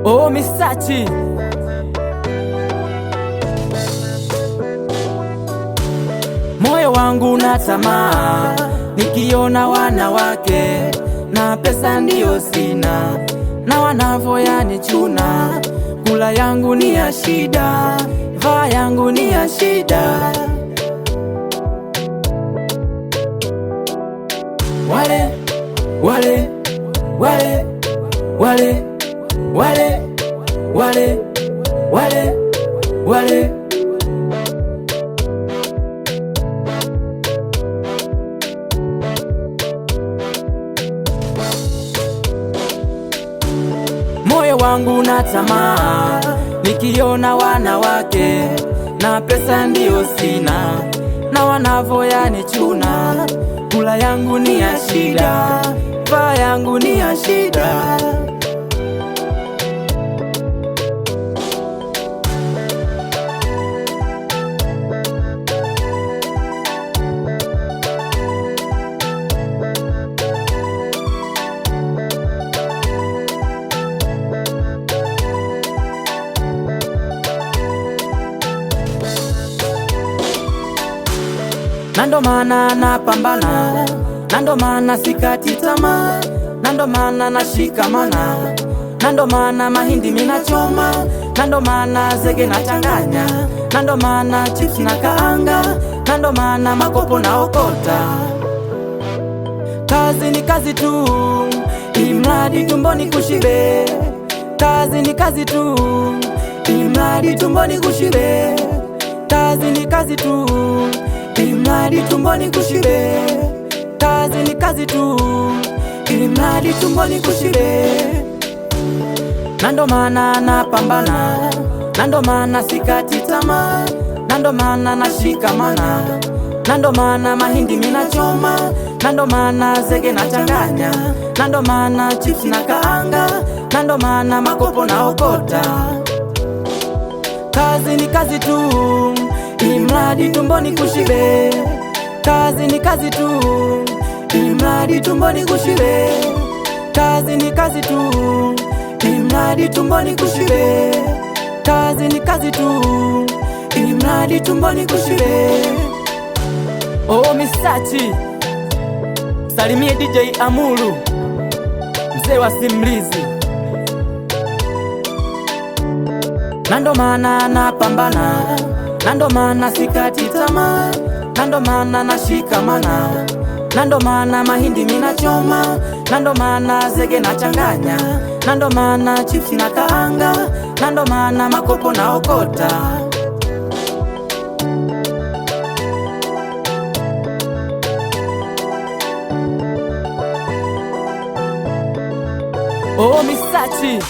Oh Misachi, moyo wangu na tamaa, nikiona wanawake na pesa ndio sina, na wanavoyanichuna. Kula yangu ni ya shida, vaa yangu ni ya shida. Wale wale wale wale wale wale wale wale moyo wangu na tamaa, nikiona wanawake na pesa ndio sina, na wanavoyanichuna. Kula yangu ni ya shida, vaa yangu ni ya shida. Nando maana napambana, nando maana sikati tamaa, nando maana nashikamana, nando maana mahindi minachoma, nando maana zege nachanganya, nando maana chips na kaanga, nando maana makopo na okota. Kazi ni kazi tu, imradi tumboni kushibe. Kazi ni kazi tu, imradi tumboni kushibe. Kazi ni kazi tu, imradi tumboni kushibe. Kazi ni kazi tu, imradi tumboni kushibe. Nando maana napambana, nando maana sikati tamaa, nando maana nashikamana, nando maana mahindi minachoma, nando maana zege nachanganya, nando maana chips na kaanga, nando maana makopo na okota. Kazi ni kazi tu, imradi tumboni kushibe. Kazi ni kazi tu, imradi tumboni kushibe. Kazi ni kazi tu, imradi tumboni kushibe. Kazi ni kazi tu, imradi tumboni kushibe. Oh Misachi, salimie DJ Amuru, mzee wa simulizi. Nando maana napambana, nando maana sikati tamaa, nando maana nashikamana, nando maana mahindi minachoma, nando maana zege nachanganya, nando maana chips na kaanga, nando maana makopo na okota. Oh Misachi.